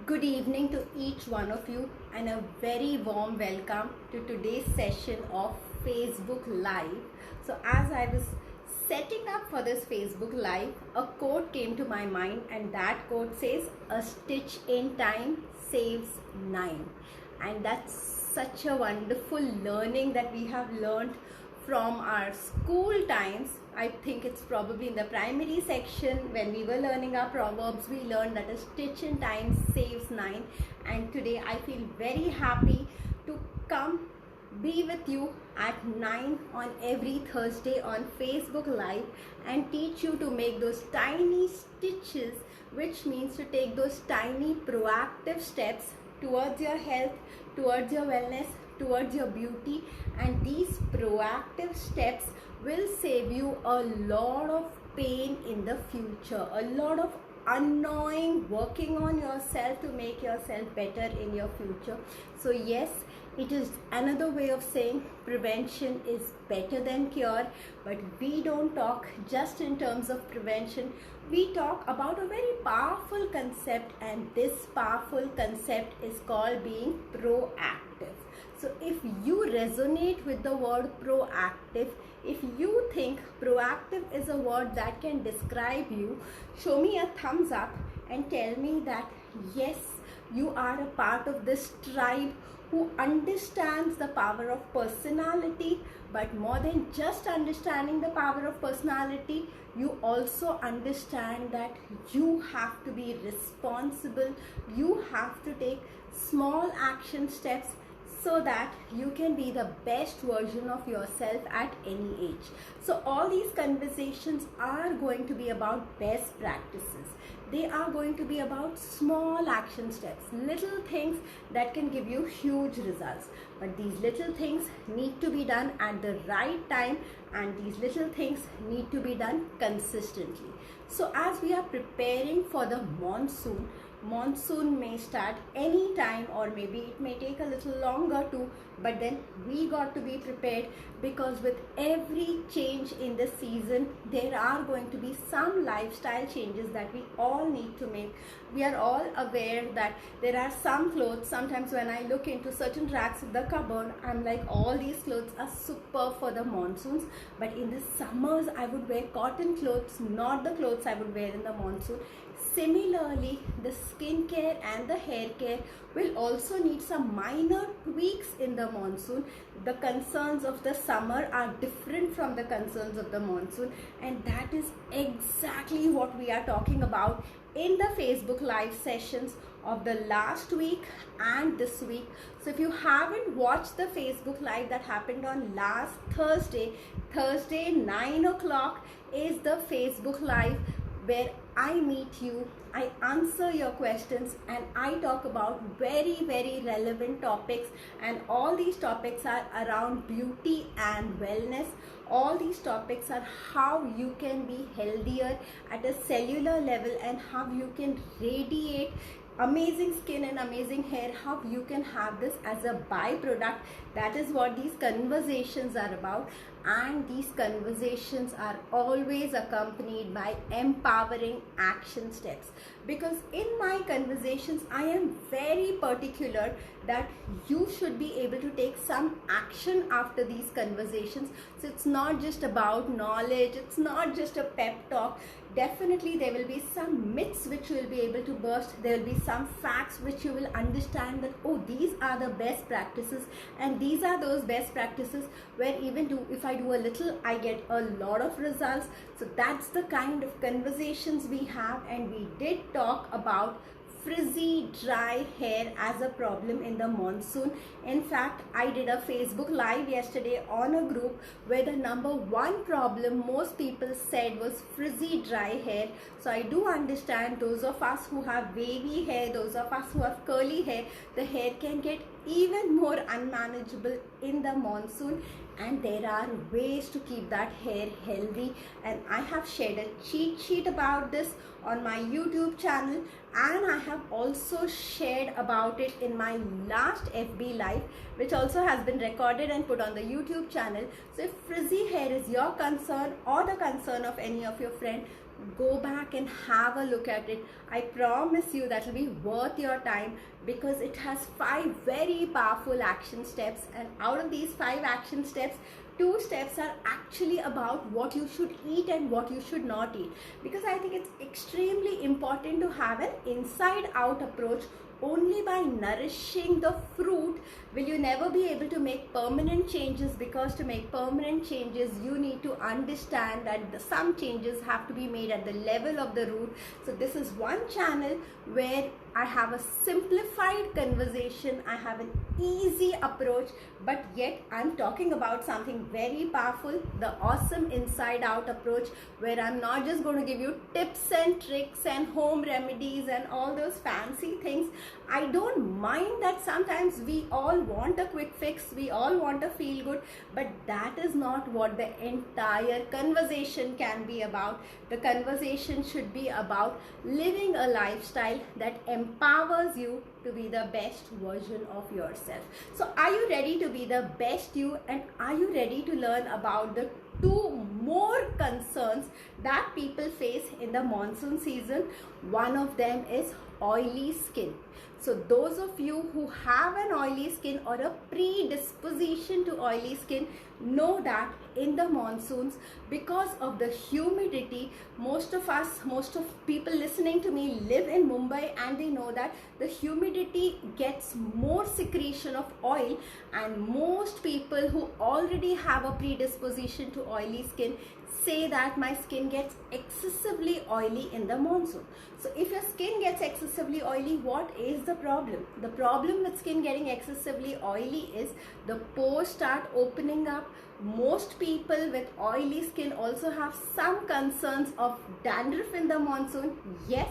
Good evening to each one of you, and a very warm welcome to today's session of Facebook Live. So, as I was setting up for this Facebook Live, a quote came to my mind, and that quote says, "A stitch in time saves nine." And that's such a wonderful learning that we have learned from our school times. I think it's probably in the primary section when we were learning our proverbs, we learned that a stitch in time saves nine. And today I feel very happy to come be with you at 9 on every Thursday on Facebook Live and teach you to make those tiny stitches, which means to take those tiny proactive steps towards your health, towards your wellness, towards your beauty. And these proactive steps will save you a lot of pain in the future, a lot of annoying working on yourself to make yourself better in your future. So yes, it is another way of saying prevention is better than cure, but we don't talk just in terms of prevention. We talk about a very powerful concept, and this powerful concept is called being proactive. So if you resonate with the word proactive, if you think proactive is a word that can describe you, show me a thumbs up and tell me that yes, you are a part of this tribe who understands the power of personality. But more than just understanding the power of personality, you also understand that you have to be responsible, you have to take small action steps so that you can be the best version of yourself at any age. So all these conversations are going to be about best practices. They are going to be about small action steps, little things that can give you huge results. But these little things need to be done at the right time, and these little things need to be done consistently. So as we are preparing for the monsoon may start any time, or maybe it may take a little longer too, but then we got to be prepared, because with every change in the season there are going to be some lifestyle changes that we all need to make. We are all aware that there are some clothes, sometimes when I look into certain racks of the cupboard, I'm like, all these clothes are super for the monsoons, but in the summers I would wear cotton clothes, not the clothes I would wear in the monsoon. Similarly, the skincare and the hair care will also need some minor tweaks in the monsoon. The concerns of the summer are different from the concerns of the monsoon, and that is exactly what we are talking about in the Facebook Live sessions of the last week and this week. So if you haven't watched the Facebook Live that happened on last Thursday 9 o'clock is the Facebook Live where I meet you, I answer your questions, and I talk about very, very relevant topics. And all these topics are around beauty and wellness. All these topics are how you can be healthier at a cellular level, and how you can radiate amazing skin and amazing hair, how you can have this as a byproduct. That is what these conversations are about. And these conversations are always accompanied by empowering action steps, because in my conversations I am very particular that you should be able to take some action after these conversations. So it's not just about knowledge, it's not just a pep talk. Definitely there will be some myths which you will be able to burst. There will be some facts which you will understand that, oh, these are the best practices, and these are those best practices where even if I do a little, I get a lot of results. So that's the kind of conversations we have. And we did talk about frizzy dry hair as a problem in the monsoon. In fact, I did a Facebook Live yesterday on a group where the number one problem most people said was frizzy dry hair. So I do understand those of us who have wavy hair, those of us who have curly hair, the hair can get even more unmanageable in the monsoon, and there are ways to keep that hair healthy. And I have shared a cheat sheet about this on my YouTube channel, and I have also shared about it in my last FB Live, which also has been recorded and put on the YouTube channel. So if frizzy hair is your concern or the concern of any of your friends, go back and have a look at it. I promise you that will be worth your time, because it has 5 very powerful action steps, and out of these 5 action steps, 2 steps are actually about what you should eat and what you should not eat, because I think it's extremely important to have an inside out approach. Only by nourishing the fruit will you never be able to make permanent changes, because to make permanent changes you need to understand that some changes have to be made at the level of the root. So this is one channel where I have a simplified conversation, I have an easy approach, but yet I'm talking about something very powerful, the awesome inside out approach, where I'm not just going to give you tips and tricks and home remedies and all those fancy things. I don't mind that sometimes we all want a quick fix, we all want to feel good, but that is not what the entire conversation can be about. The conversation should be about living a lifestyle that empowers you to be the best version of yourself. So are you ready to be the best you, and are you ready to learn about the 2 more concerns that people face in the monsoon season? One of them is oily skin. So those of you who have an oily skin or a predisposition to oily skin know that in the monsoons, because of the humidity, most of people listening to me live in Mumbai, and they know that the humidity gets more secretion of oil, and most people who already have a predisposition to oily skin say that my skin gets excessively oily in the monsoon. So if your skin gets excessively oily, what is the problem? The problem with skin getting excessively oily is the pores start opening up. Most people with oily skin also have some concerns of dandruff in the monsoon. Yes,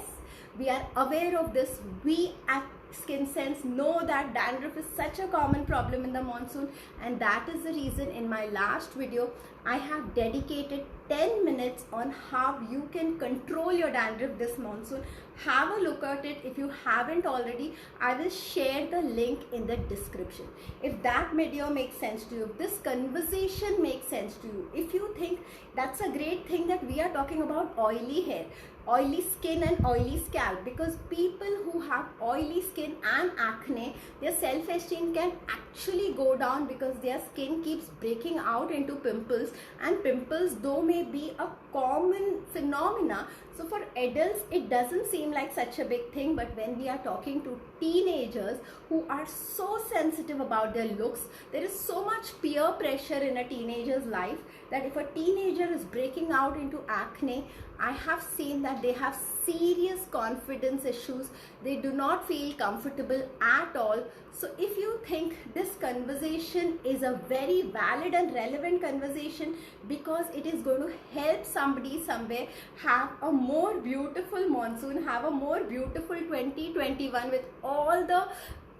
we are aware of this. We at Skin Sense know that dandruff is such a common problem in the monsoon, and that is the reason in my last video I have dedicated 10 minutes on how you can control your dandruff this monsoon. Have a look at it if you haven't already. I will share the link in the description. If that video makes sense to you, if this conversation makes sense to you, if you think that's a great thing that we are talking about oily hair, oily skin and oily scalp, because people who have oily skin and acne, their self-esteem can actually go down because their skin keeps breaking out into pimples, and pimples though may be a common phenomena, so for adults it doesn't seem like such a big thing, but when we are talking to teenagers who are so sensitive about their looks, there is so much peer pressure in a teenager's life that if a teenager is breaking out into acne, I have seen that they have serious confidence issues. They do not feel comfortable at all. So if you think this conversation is a very valid and relevant conversation, because it is going to help somebody somewhere have a more beautiful monsoon, have a more beautiful 2021 with all the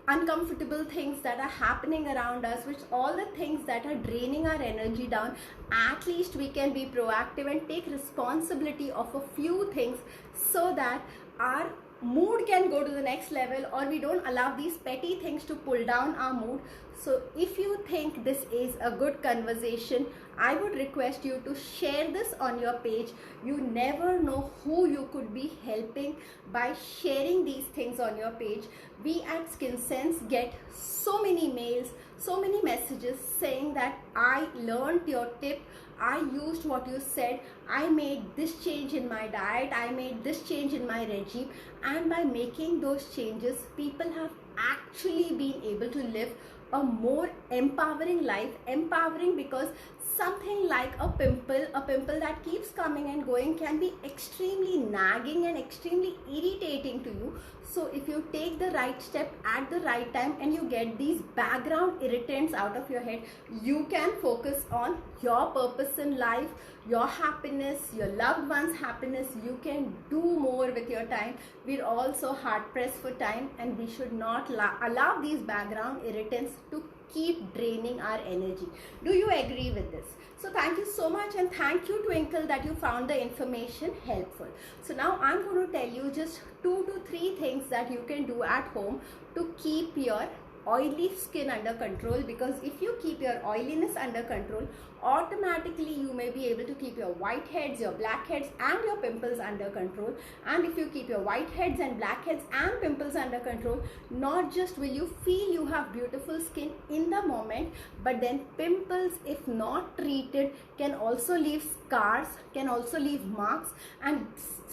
uncomfortable things that are happening around us, which all the things that are draining our energy down, at least we can be proactive and take responsibility of a few things so that our mood can go to the next level, or we don't allow these petty things to pull down our mood. So if you think this is a good conversation, I would request you to share this on your page. You never know who you could be helping by sharing these things on your page. We at Skin Sense get so many mails, so many messages saying that I learned your tip, I used what you said, I made this change in my diet, I made this change in my regime, and by making those changes, people have actually been able to live a more empowering life. Empowering because something like a pimple that keeps coming and going can be extremely nagging and extremely irritating to you. So if you take the right step at the right time and you get these background irritants out of your head, you can focus on your purpose in life, your happiness, your loved ones' happiness. You can do more with your time. We're also hard pressed for time, and we should not allow these background irritants to keep draining our energy. Do you agree with this? So thank you so much, and thank you Twinkle that you found the information helpful. So now I'm going to tell you just 2 to 3 things that you can do at home to keep your oily skin under control, because if you keep your oiliness under control, automatically you may be able to keep your whiteheads, your blackheads and your pimples under control. And if you keep your whiteheads and blackheads and pimples under control, not just will you feel you have beautiful skin in the moment, but then pimples, if not treated, can also leave scars, can also leave marks. And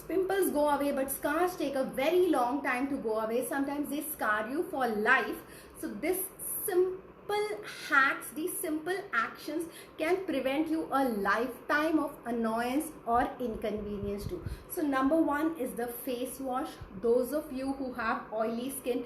pimples go away, but scars take a very long time to go away. Sometimes they scar you for life. So this simple hacks, these simple actions can prevent you a lifetime of annoyance or inconvenience too. So number one is the face wash. Those of you who have oily skin,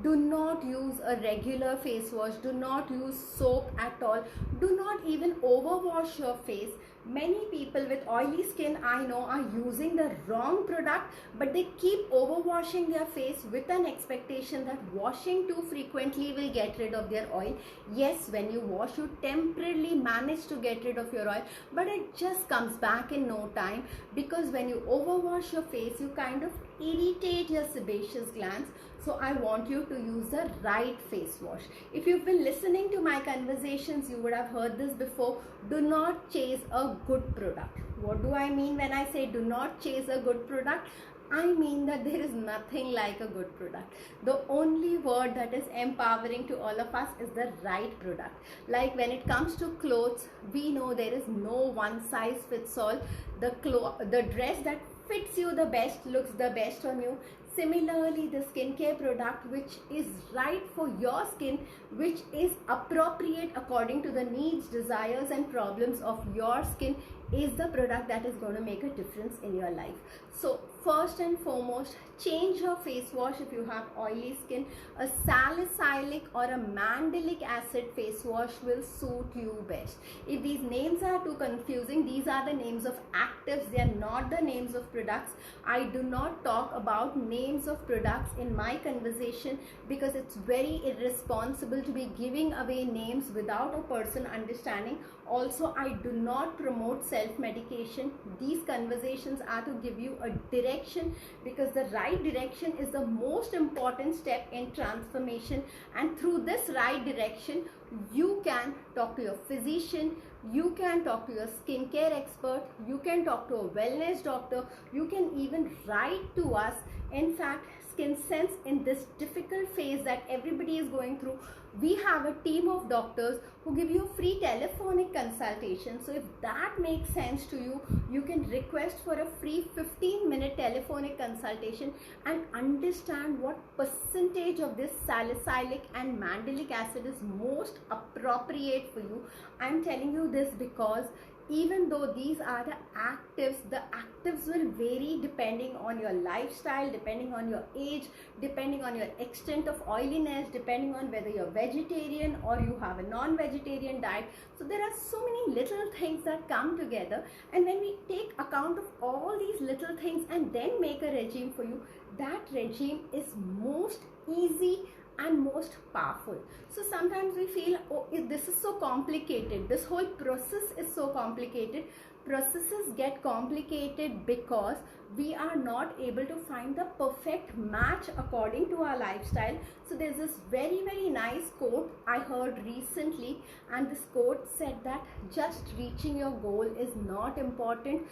do not use a regular face wash. Do not use soap at all. Do not even overwash your face. Many people with oily skin, I know, are using the wrong product, but they keep overwashing their face with an expectation that washing too frequently will get rid of their oil. Yes, when you wash, you temporarily manage to get rid of your oil, but it just comes back in no time, because when you overwash your face, you kind of irritate your sebaceous glands. So I want you to use the right face wash. If you've been listening to my conversations, you would have heard this before. Do not chase a good product. What do I mean when I say do not chase a good product? I mean that there is nothing like a good product. The only word that is empowering to all of us is the right product. Like when it comes to clothes, we know there is no one size fits all. The dress that fits you the best looks the best on you. Similarly, the skincare product which is right for your skin, which is appropriate according to the needs, desires and problems of your skin, is the product that is going to make a difference in your life. So first and foremost, change your face wash if you have oily skin. A salicylic or a mandelic acid face wash will suit you best. If these names are too confusing, these are the names of actives, they are not the names of products. I do not talk about names of products in my conversation because it's very irresponsible to be giving away names without a person understanding. Also, I do not promote self-medication. These conversations are to give you a direction, because the right direction is the most important step in transformation. And through this right direction, you can talk to your physician, you can talk to your skincare expert, you can talk to a wellness doctor, you can even write to us. In fact, Skin Sense, in this difficult phase that everybody is going through, we have a team of doctors who give you a free telephonic consultation. So if that makes sense to you, you can request for a free 15-minute telephonic consultation and understand what percentage of this salicylic and mandelic acid is most appropriate for you. I'm telling you this because even though these are the actives will vary depending on your lifestyle, depending on your age, depending on your extent of oiliness, depending on whether you're vegetarian or you have a non-vegetarian diet. So there are so many little things that come together, and when we take account of all these little things and then make a regime for you, that regime is most easy and most powerful. So sometimes we feel, oh, this is so complicated, this whole process is so complicated. Processes get complicated because we are not able to find the perfect match according to our lifestyle. So there's this very nice quote I heard recently, and this quote said that just reaching your goal is not important.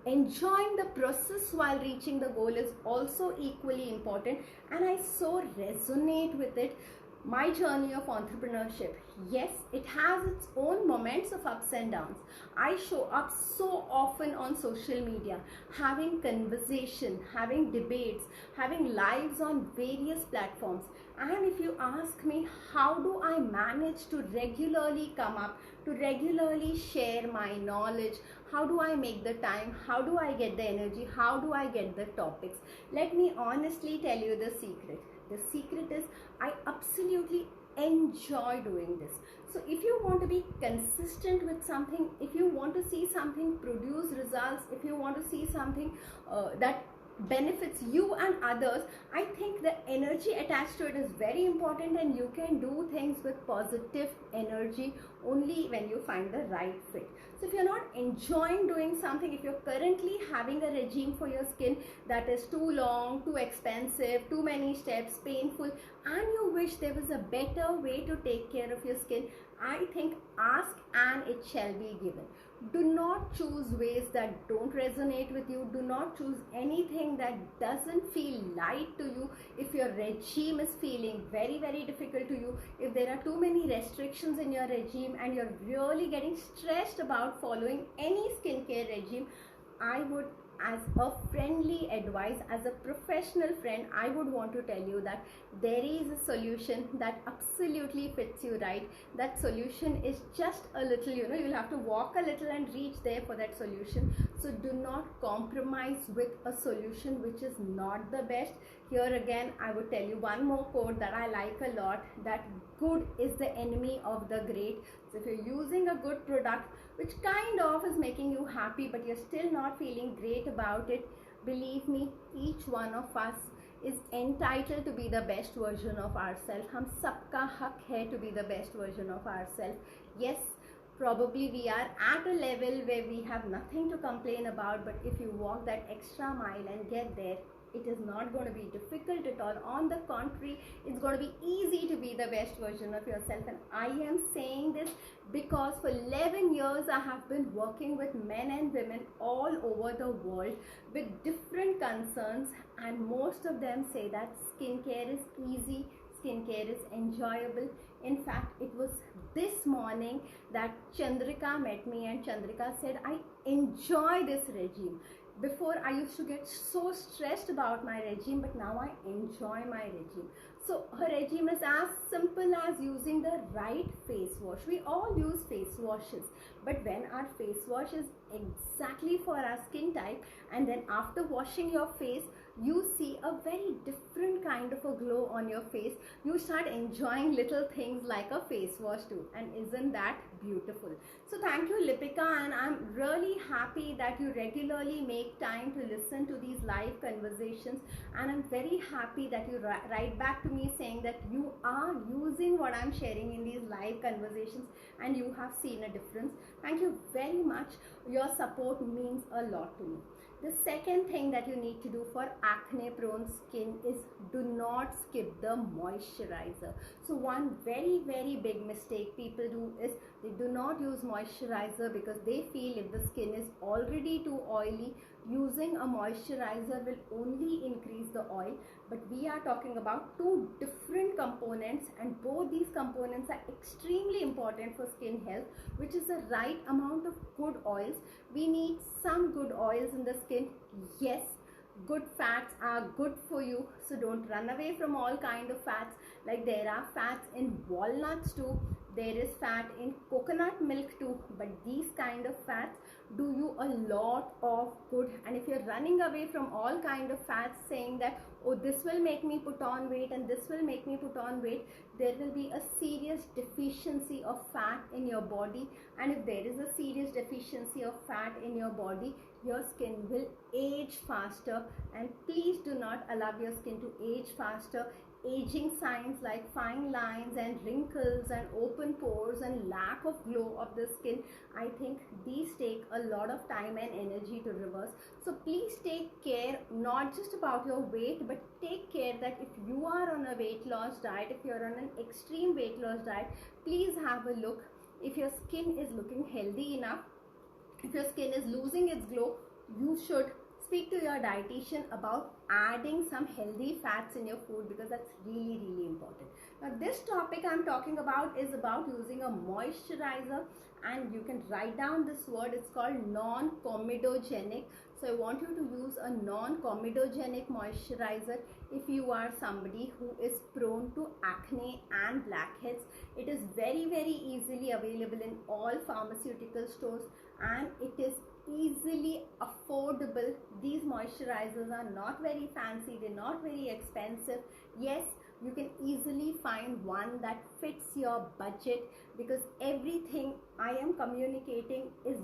Enjoying the process while reaching the goal is also equally important, and I so resonate with it. My journey of entrepreneurship, yes, it has its own moments of ups and downs. I show up so often on social media, having conversation, having debates, having lives on various platforms. And if you ask me, how do I manage to regularly come up, to regularly share my knowledge, how do I make the time, how do I get the energy, how do I get the topics? Let me honestly tell you the secret. The secret is I absolutely enjoy doing this. So if you want to be consistent with something, if you want to see something produce results, if you want to see something that benefits you and others, I think the energy attached to it is very important, and you can do things with positive energy only when you find the right fit. So if you're not enjoying doing something, if you're currently having a regime for your skin that is too long, too expensive, too many steps, painful, and you wish there was a better way to take care of your skin, I think ask and it shall be given. Do not choose ways that don't resonate with you. Do not choose anything that doesn't feel light to you. If your regime is feeling very, very difficult to you, if there are too many restrictions in your regime and you're really getting stressed about following any skincare regime, I would, as a friendly advice, as a professional friend, I would want to tell you that there is a solution that absolutely fits you right. That solution is just a little, you'll have to walk a little and reach there for that solution. So do not compromise with a solution which is not the best. Here again, I would tell you one more quote that I like a lot, that good is the enemy of the great. So if you're using a good product which kind of is making you happy but you're still not feeling great about it, believe me, each one of us is entitled to be the best version of ourselves. हम सबका हक है to be the best version of ourselves. Yes, probably we are at a level where we have nothing to complain about, but if you walk that extra mile and get there, it is not going to be difficult at all. On the contrary, it's going to be easy to be the best version of yourself. And I am saying this because for 11 years I have been working with men and women all over the world with different concerns, and most of them say that skincare is easy, skincare is enjoyable. In fact, it was this morning that Chandrika met me, and Chandrika said, I enjoy this regime. Before, I used to get so stressed about my regime, but now I enjoy my regime. So her regime is as simple as using the right face wash. We all use face washes, but when our face wash is exactly for our skin type, and then after washing your face, you see a very different kind of a glow on your face. You start enjoying little things like a face wash too, and isn't that beautiful? So thank you, Lipika, and I'm really happy that you regularly make time to listen to these live conversations, and I'm very happy that you write back to me saying that you are using what I'm sharing in these live conversations and you have seen a difference. Thank you very much. Your support means a lot to me. The second thing that you need to do for acne prone skin is do not skip the moisturizer. So one very, very big mistake people do is they do not use moisturizer because they feel if the skin is already too oily, using a moisturizer will only increase the oil. But we are talking about two different components, and both these components are extremely important for skin health, which is the right amount of good oils. We need some good oils in the skin. Yes, good fats are good for you, so don't run away from all kind of fats. Like there are fats in walnuts too, there is fat in coconut milk too, but these kind of fats do you a lot of good. And if you're running away from all kind of fats saying that, oh, this will make me put on weight and this will make me put on weight, there will be a serious deficiency of fat in your body. And if there is a serious deficiency of fat in your body, your skin will age faster. And please do not allow your skin to age faster. Aging signs like fine lines and wrinkles and open pores and lack of glow of the skin, I think these take a lot of time and energy to reverse. So please take care, not just about your weight, but take care that if you are on a weight loss diet, if you're on an extreme weight loss diet, please have a look if your skin is looking healthy enough. If your skin is losing its glow, you should speak to your dietitian about adding some healthy fats in your food, because that's really, really important. Now this topic I'm talking about is about using a moisturizer, and you can write down this word. It's called non-comedogenic. So I want you to use a non-comedogenic moisturizer if you are somebody who is prone to acne and blackheads. It is very, very easily available in all pharmaceutical stores, and it is easily affordable. These moisturizers are not very fancy, they're not very expensive. Yes, you can easily find one that fits your budget, because everything I am communicating is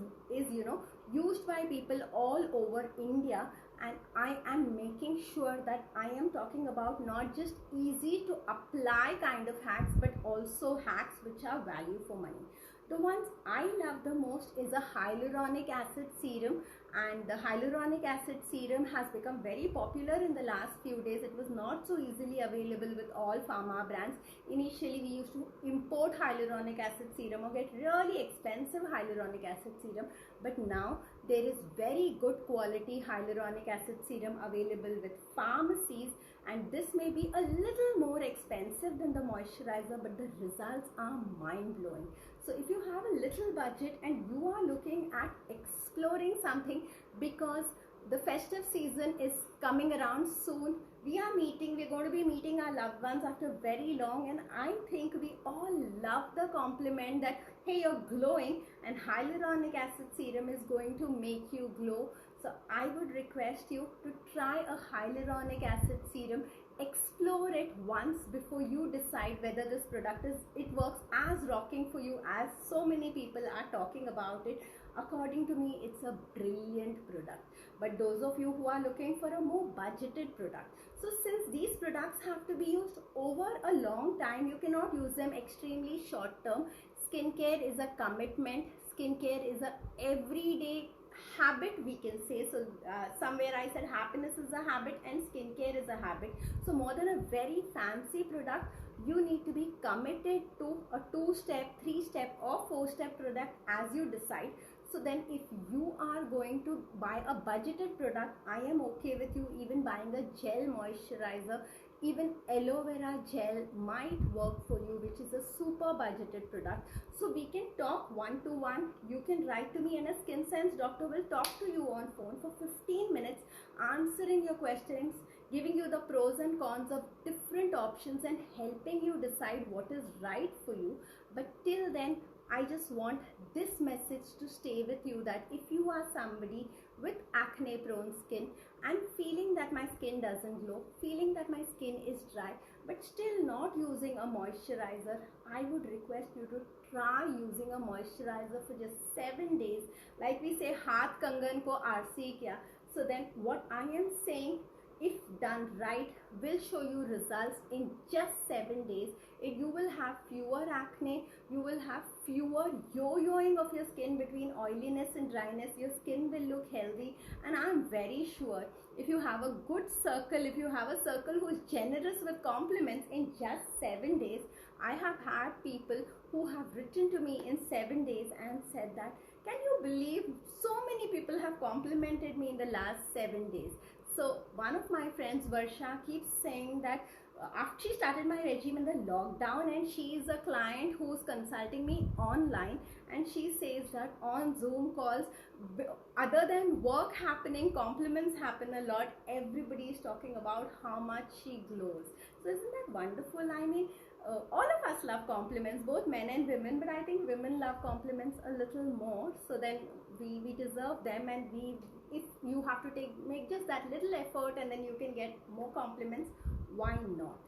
used by people all over India, and I am making sure that I am talking about not just easy to apply kind of hacks, but also hacks which are value for money. The ones I love the most is a hyaluronic acid serum, and the hyaluronic acid serum has become very popular in the last few days. It was not so easily available with all pharma brands. Initially we used to import hyaluronic acid serum or get really expensive hyaluronic acid serum, but now there is very good quality hyaluronic acid serum available with pharmacies, and this may be a little more expensive than the moisturizer, but the results are mind-blowing. So if you have a little budget and you are looking at exploring something, because the festive season is coming around soon, we're going to be meeting our loved ones after very long, and I think we all love the compliment that, hey, you're glowing, and hyaluronic acid serum is going to make you glow. So I would request you to try a hyaluronic acid serum. Explore it once before you decide whether this product works as rocking for you as so many people are talking about it. According to me, it's a brilliant product. But those of you who are looking for a more budgeted product, so since these products have to be used over a long time, you cannot use them extremely short term. Skincare is a commitment. Skincare is a everyday habit, we can say. So somewhere I said happiness is a habit and skincare is a habit. So more than a very fancy product, you need to be committed to a 2-step, 3-step or 4-step product as you decide. So then if you are going to buy a budgeted product, I am okay with you even buying a gel moisturizer. Even aloe vera gel might work for you, which is a super budgeted product. So we can talk one-to-one. You can write to me, and a Skin Sense doctor will talk to you on phone for 15 minutes, answering your questions, giving you the pros and cons of different options and helping you decide what is right for you. But till then, I just want this message to stay with you, that if you are somebody with acne prone skin and feeling that my skin doesn't glow, feeling that my skin is dry, but still not using a moisturizer, I would request you to try using a moisturizer for just 7 days. Like we say, haath kangan ko aarsi kya. So then what I am saying, if done right, will show you results in just 7 days. You will have fewer acne, you will have fewer yo-yoing of your skin between oiliness and dryness. Your skin will look healthy, and I'm very sure if you have a good circle, if you have a circle who is generous with compliments, in just 7 days, I have had people who have written to me in 7 days and said that, can you believe so many people have complimented me in the last 7 days. So one of my friends, Varsha, keeps saying that after she started my regime in the lockdown, and she is a client who's consulting me online, and she says that on Zoom calls, other than work happening, compliments happen a lot. Everybody is talking about how much she glows. So isn't that wonderful? I mean, all of us love compliments, both men and women, but I think women love compliments a little more. So then we deserve them, and if you have to make just that little effort and then you can get more compliments, why not?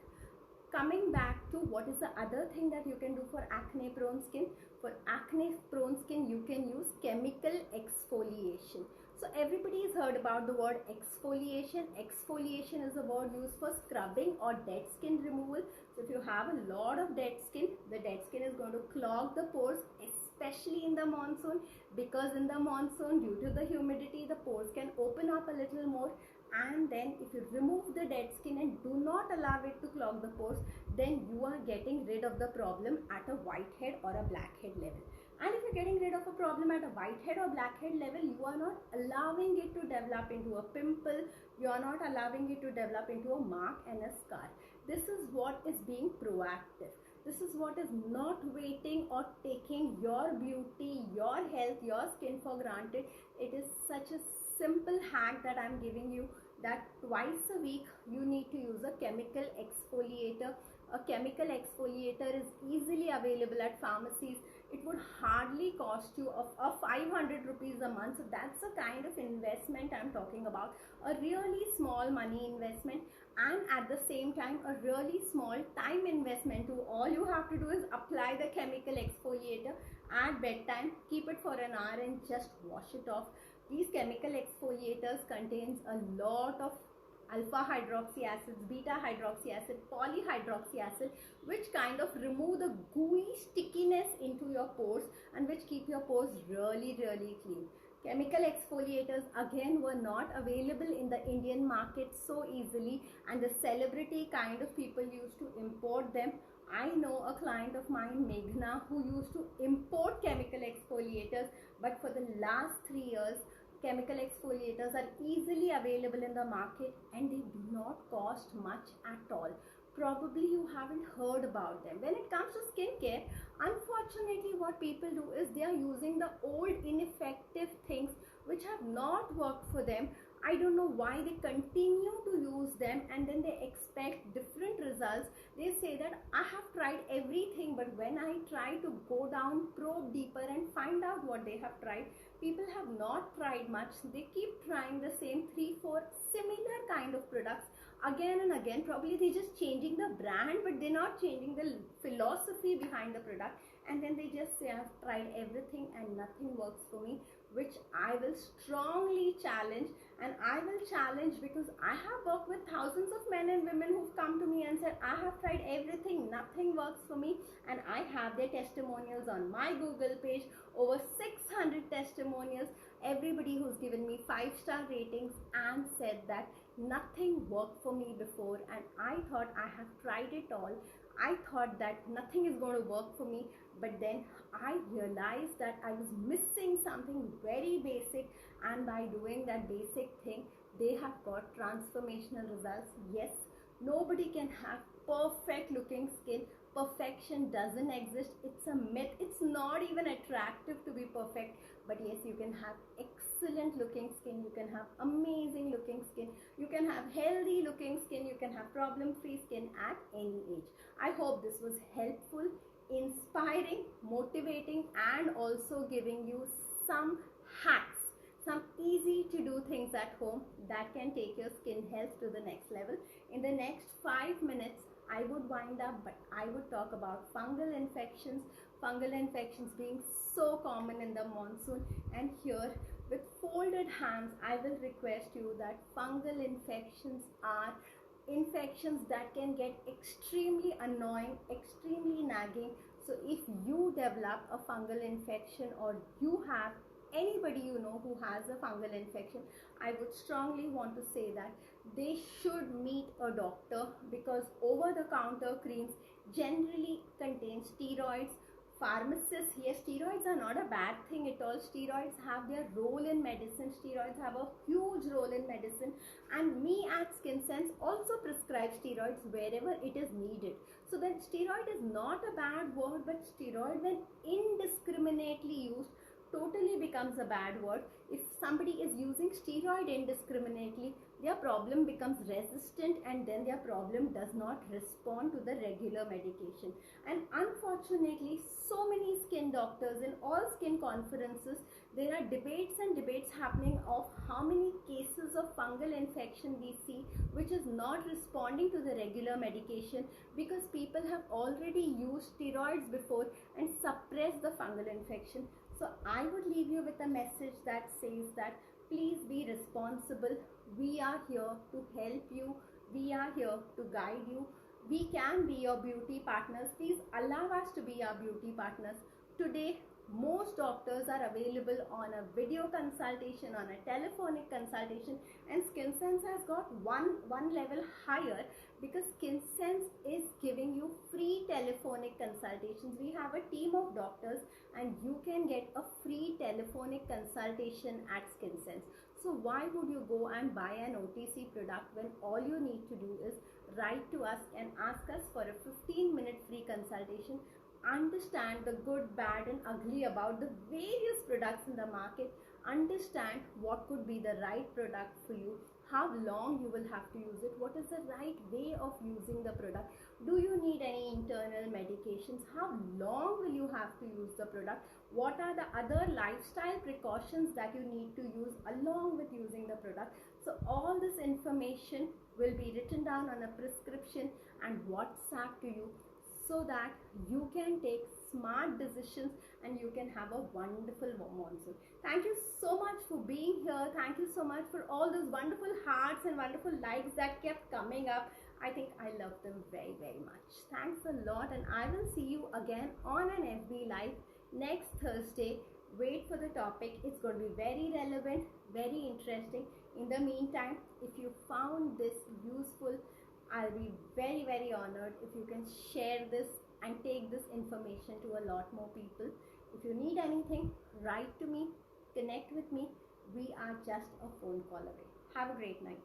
Coming back to what is the other thing that you can do for acne prone skin. For acne prone skin, you can use chemical exfoliation. So everybody has heard about the word exfoliation. Exfoliation is a word used for scrubbing or dead skin removal. So if you have a lot of dead skin, the dead skin is going to clog the pores, especially in the monsoon, because in the monsoon, due to the humidity, the pores can open up a little more. And then if you remove the dead skin and do not allow it to clog the pores, then you are getting rid of the problem at a whitehead or a blackhead level. And if you're getting rid of a problem at a whitehead or blackhead level, you are not allowing it to develop into a pimple, you are not allowing it to develop into a mark and a scar. This is what is being proactive. This is what is not waiting or taking your beauty, your health, your skin for granted. It is such a simple hack that I'm giving you, that twice a week you need to use a chemical exfoliator. A chemical exfoliator is easily available at pharmacies. It would hardly cost you a 500 rupees a month. So that's the kind of investment I'm talking about. A really small money investment, and at the same time a really small time investment too. All you have to do is apply the chemical exfoliator at bedtime, keep it for an hour and just wash it off. These chemical exfoliators contains a lot of alpha hydroxy acids, beta hydroxy acid, polyhydroxy acid, which kind of remove the gooey stickiness into your pores and which keep your pores really clean. Chemical exfoliators again were not available in the Indian market so easily, and the celebrity kind of people used to import them. I know a client of mine, Meghna, who used to import chemical exfoliators, but for the last 3 years, chemical exfoliators are easily available in the market and they do not cost much at all. Probably you haven't heard about them. When it comes to skincare, unfortunately what people do is they are using the old ineffective things which have not worked for them. I don't know why they continue to use them and then they expect different results. They say that I have tried everything, but when I try to go down, probe deeper and find out what they have tried, people have not tried much. They keep trying the same 3-4 similar kind of products again and again. Probably they're just changing the brand, but they're not changing the philosophy behind the product. And then they just say, I've tried everything and nothing works for me, which I will strongly challenge. And I will challenge because I have worked with thousands of men and women who've come to me and said, I have tried everything, nothing works for me. And I have their testimonials on my Google page, over 600 testimonials, everybody who's given me 5-star ratings and said that nothing worked for me before, and I thought I have tried it all. I thought that nothing is going to work for me, but then I realized that I was missing something very basic, and by doing that basic thing, they have got transformational results. Yes, nobody can have perfect looking skin. Perfection doesn't exist. It's a myth. It's not even attractive to be perfect. But yes, you can have excellent looking skin. You can have amazing looking skin. You can have healthy looking skin. You can have problem free skin at any age. I hope this was helpful, inspiring, motivating, and also giving you some hacks, some easy to do things at home that can take your skin health to the next level. In the next 5 minutes, I would wind up, but I would talk about fungal infections. Fungal infections being so common in the monsoon, and here with folded hands, I will request you that fungal infections are infections that can get extremely annoying, extremely nagging. So if you develop a fungal infection or you have anybody you know who has a fungal infection, I would strongly want to say that they should meet a doctor, because over the counter creams generally contain steroids. Pharmacists, yes, steroids are not a bad thing at all. Steroids have their role in medicine. Steroids have a huge role in medicine, and me at SkinSense also prescribe steroids wherever it is needed. So then steroid is not a bad word, but steroid when indiscriminately used totally becomes a bad word. If somebody is using steroid indiscriminately, their problem becomes resistant, and then their problem does not respond to the regular medication. And unfortunately, so many skin doctors in all skin conferences, there are debates and debates happening of how many cases of fungal infection we see which is not responding to the regular medication, because people have already used steroids before and suppressed the fungal infection. So I would leave you with a message that says that please be responsible. We are here to help you. We are here to guide you. We can be your beauty partners. Please allow us to be our beauty partners. Today, most doctors are available on a video consultation, on a telephonic consultation, and SkinSense has got one level higher, because SkinSense is giving you free telephonic consultations. We have a team of doctors and you can get a free telephonic consultation at SkinSense. So why would you go and buy an OTC product when all you need to do is write to us and ask us for a 15-minute free consultation, understand the good, bad and ugly about the various products in the market, understand what could be the right product for you, how long you will have to use it, what is the right way of using the product, do you need any internal medications, how long will you have to use the product, what are the other lifestyle precautions that you need to use along with using the product. So all this information will be written down on a prescription and WhatsApp to you so that you can take smart decisions and you can have a wonderful monsoon. Thank you so much for being here. Thank you so much for all those wonderful hearts and wonderful likes that kept coming up. I think I love them very, very much. Thanks a lot, and I will see you again on an FB Live next Thursday. Wait for the topic. It's going to be very relevant, very interesting. In the meantime, if you found this useful, I'll be very, very honored if you can share this and take this information to a lot more people. If you need anything, write to me, connect with me. We are just a phone call away. Have a great night.